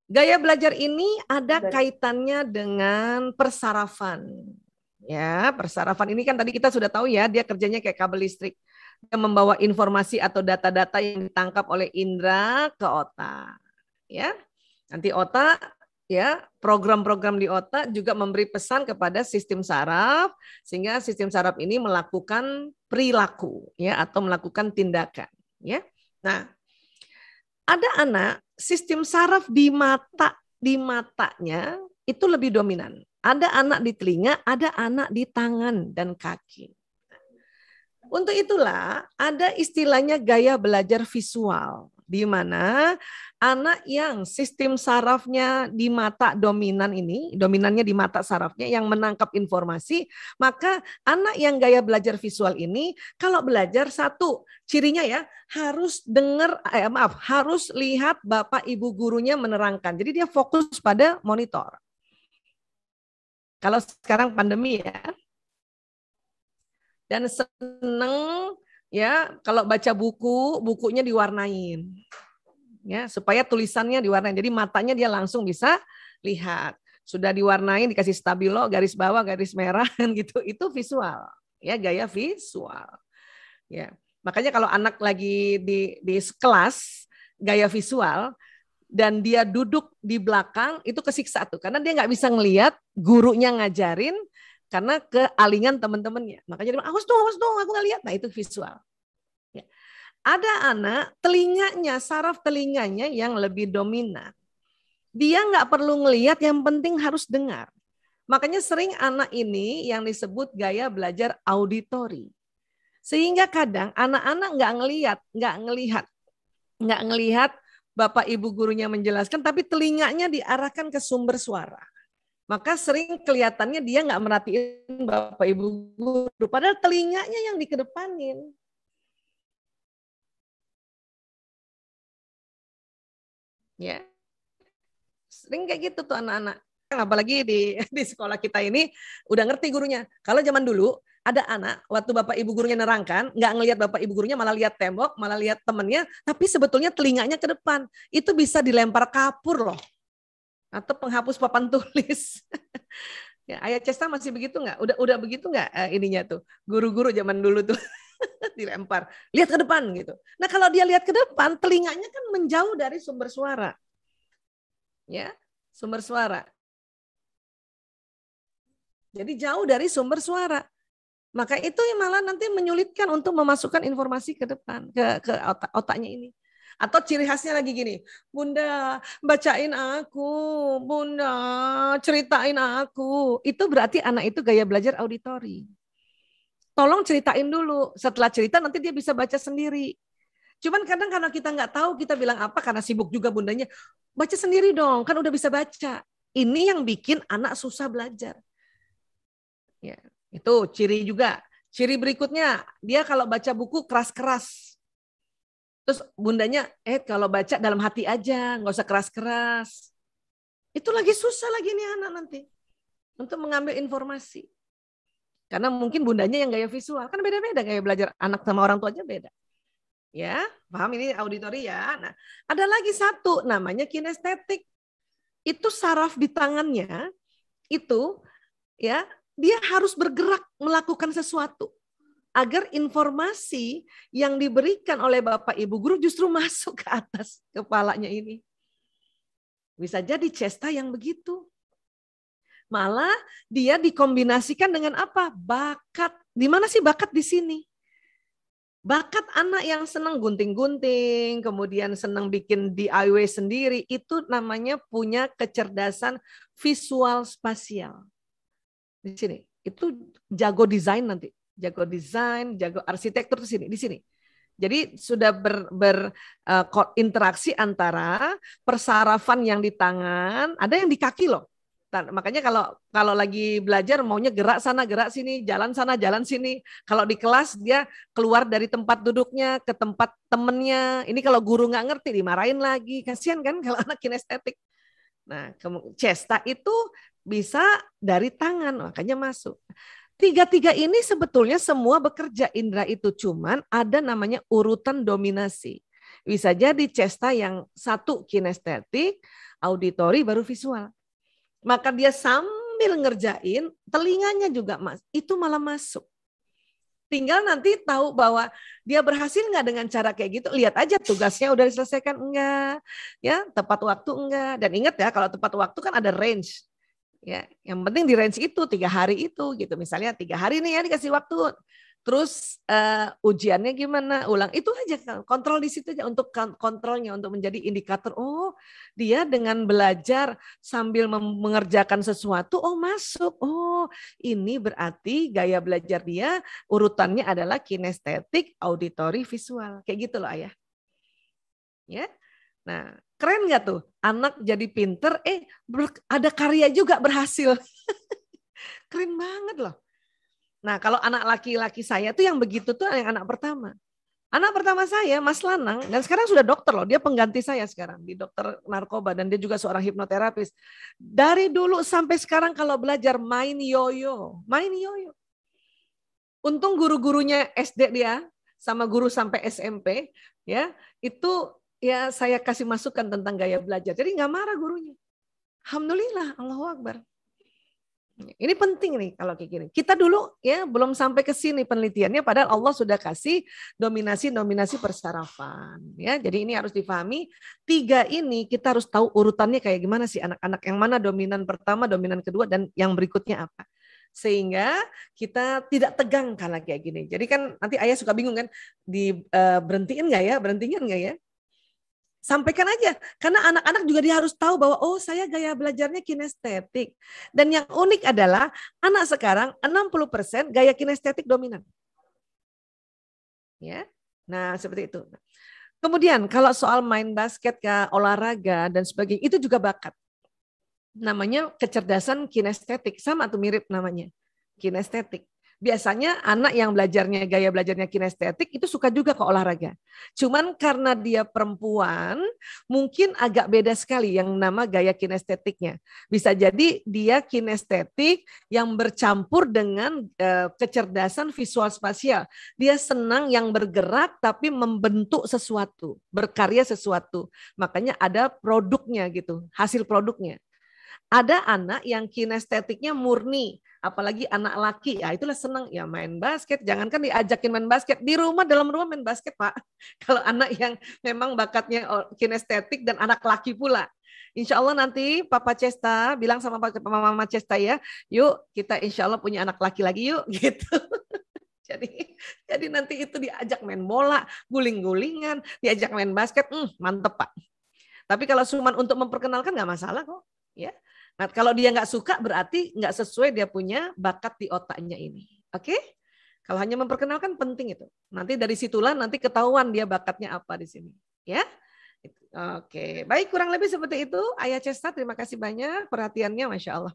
Gaya belajar ini ada kaitannya dengan persarafan. Ya, persarafan ini kan tadi kita sudah tahu ya, dia kerjanya kayak kabel listrik. Dia membawa informasi atau data-data yang ditangkap oleh indera ke otak. Ya, nanti otak, ya, program-program di otak juga memberi pesan kepada sistem saraf, sehingga sistem saraf ini melakukan perilaku, ya, atau melakukan tindakan. Ya, nah, ada anak sistem saraf di matanya itu lebih dominan. Ada anak di telinga, ada anak di tangan dan kaki. Untuk itulah ada istilahnya gaya belajar visual, di mana anak yang sistem sarafnya di mata dominan ini, dominannya di mata sarafnya yang menangkap informasi, maka anak yang gaya belajar visual ini kalau belajar satu cirinya ya harus harus lihat bapak ibu gurunya menerangkan. Jadi dia fokus pada monitor. Kalau sekarang pandemi ya, dan seneng ya kalau baca buku, bukunya diwarnain. Ya, supaya tulisannya diwarnain. Jadi matanya dia langsung bisa lihat. Sudah diwarnain, dikasih stabilo, garis bawah, garis merah gitu. Itu visual. Ya, gaya visual. Ya. Makanya kalau anak lagi di kelas gaya visual dan dia duduk di belakang itu kesiksa tuh karena dia nggak bisa ngelihat gurunya ngajarin karena kealingan teman-temannya. Makanya dia bilang, awas dong, aku nggak lihat. Nah itu visual. Ya. Ada anak telinganya, saraf telinganya yang lebih dominan. Dia nggak perlu ngelihat, yang penting harus dengar. Makanya sering anak ini yang disebut gaya belajar auditori. Sehingga kadang anak-anak nggak ngelihat bapak ibu gurunya menjelaskan, tapi telinganya diarahkan ke sumber suara. Maka sering kelihatannya dia nggak merhatiin bapak ibu guru, padahal telinganya yang dikedepanin. Ya, sering kayak gitu tuh anak-anak. Apalagi di sekolah kita ini udah ngerti gurunya. Kalau zaman dulu ada anak waktu bapak ibu gurunya nerangkan nggak ngelihat bapak ibu gurunya, malah lihat tembok, malah lihat temennya, tapi sebetulnya telinganya ke depan. Itu bisa dilempar kapur loh, atau penghapus papan tulis. Ya, Ayah Cesta masih begitu nggak? Udah begitu nggak ininya tuh? Guru-guru zaman dulu tuh dilempar, lihat ke depan gitu. Nah kalau dia lihat ke depan, telinganya kan menjauh dari sumber suara, ya, sumber suara. Jadi jauh dari sumber suara. Maka itu yang malah nanti menyulitkan untuk memasukkan informasi ke depan, ke otaknya ini. Atau ciri khasnya lagi gini, Bunda bacain aku, Bunda ceritain aku. Itu berarti anak itu gaya belajar auditori. Tolong ceritain dulu, setelah cerita nanti dia bisa baca sendiri. Cuman kadang karena kita nggak tahu, kita bilang apa karena sibuk juga bundanya, baca sendiri dong, kan udah bisa baca. Ini yang bikin anak susah belajar. Ya, itu ciri juga. Ciri berikutnya, dia kalau baca buku keras-keras. Terus bundanya, kalau baca dalam hati aja, nggak usah keras-keras. Itu lagi susah lagi nih anak nanti untuk mengambil informasi. Karena mungkin bundanya yang gaya visual, kan beda-beda gaya belajar anak sama orang tuanya beda. Ya, paham ini auditori ya. Nah, ada lagi satu namanya kinestetik. Itu saraf di tangannya itu ya, dia harus bergerak melakukan sesuatu agar informasi yang diberikan oleh Bapak Ibu guru justru masuk ke atas kepalanya ini. Bisa jadi Cesta yang begitu. Malah dia dikombinasikan dengan apa? Bakat. Di mana sih bakat di sini? Bakat anak yang senang gunting-gunting, kemudian senang bikin DIY sendiri, itu namanya punya kecerdasan visual spasial. Di sini, itu jago desain nanti. Jago desain, jago arsitektur di sini. Jadi sudah berinteraksi antara persarafan yang di tangan, ada yang di kaki loh. Makanya kalau lagi belajar maunya gerak sana, gerak sini, jalan sana, jalan sini. Kalau di kelas dia keluar dari tempat duduknya ke tempat temennya. Ini kalau guru nggak ngerti dimarahin lagi. Kasihan kan kalau anak kinestetik. Nah, Cesta itu bisa dari tangan, makanya masuk. Tiga-tiga ini sebetulnya semua bekerja indera itu, cuman ada namanya urutan dominasi. Bisa jadi Cesta yang satu kinestetik, auditory, baru visual. Maka dia sambil ngerjain, telinganya juga itu malah masuk. Tinggal nanti tahu bahwa dia berhasil nggak dengan cara kayak gitu. Lihat aja tugasnya udah diselesaikan enggak, ya tepat waktu enggak. Dan ingat ya, kalau tepat waktu kan ada range. Ya, yang penting di range itu 3 hari itu gitu. Misalnya 3 hari nih ya dikasih waktu. Terus ujiannya gimana? Ulang itu aja, kontrol di situ aja untuk kontrolnya, untuk menjadi indikator. Oh, dia dengan belajar sambil mengerjakan sesuatu, oh masuk. Oh, ini berarti gaya belajar dia urutannya adalah kinestetik, auditory, visual. Kayak gitu loh Ayah. Ya. Nah, keren nggak tuh? Anak jadi pinter, ada karya juga berhasil. Keren banget loh. Nah, kalau anak laki-laki saya tuh yang begitu tuh yang anak pertama. Anak pertama saya, Mas Lanang, dan sekarang sudah dokter loh, dia pengganti saya sekarang di dokter narkoba dan dia juga seorang hipnoterapis. Dari dulu sampai sekarang kalau belajar main yoyo. Untung guru-gurunya SD dia sama guru sampai SMP ya, itu ya saya kasih masukan tentang gaya belajar. Jadi nggak marah gurunya. Alhamdulillah, Allahu Akbar. Ini penting nih kalau kayak gini. Kita dulu ya belum sampai ke sini penelitiannya, padahal Allah sudah kasih dominasi persarafan. Ya, jadi ini harus difahami. 3 ini kita harus tahu urutannya kayak gimana sih anak-anak, yang mana dominan pertama, dominan kedua, dan yang berikutnya apa. Sehingga kita tidak tegang kalau kayak gini. Jadi kan nanti Ayah suka bingung kan, berhentiin nggak ya, berhentiin nggak ya? Sampaikan aja, karena anak-anak juga dia harus tahu bahwa oh saya gaya belajarnya kinestetik. Dan yang unik adalah anak sekarang 60% gaya kinestetik dominan. Ya, nah seperti itu. Kemudian kalau soal main basket, olahraga dan sebagainya, itu juga bakat. Namanya kecerdasan kinestetik, sama tuh mirip namanya, kinestetik. Biasanya anak yang gaya belajarnya kinestetik itu suka juga ke olahraga. Cuman karena dia perempuan, mungkin agak beda sekali yang nama gaya kinestetiknya. Bisa jadi dia kinestetik yang bercampur dengan kecerdasan visual spasial. Dia senang yang bergerak tapi membentuk sesuatu, berkarya sesuatu. Makanya ada produknya gitu, hasil produknya. Ada anak yang kinestetiknya murni, apalagi anak laki, ya itulah senang ya main basket. Jangankan diajakin main basket, di rumah, dalam rumah main basket Pak. Kalau anak yang memang bakatnya kinestetik dan anak laki pula. Insya Allah nanti Papa Cesta bilang sama Mama Cesta ya, yuk kita insya Allah punya anak laki lagi yuk gitu. Jadi nanti itu diajak main bola, guling-gulingan, diajak main basket, mantep Pak. Tapi kalau cuma untuk memperkenalkan nggak masalah kok, ya. Nah, kalau dia nggak suka berarti nggak sesuai dia punya bakat di otaknya ini. Oke? Kalau hanya memperkenalkan penting itu. Nanti dari situlah nanti ketahuan dia bakatnya apa di sini. Ya? Oke, baik, kurang lebih seperti itu. Ayah Cesta, terima kasih banyak perhatiannya, Masya Allah.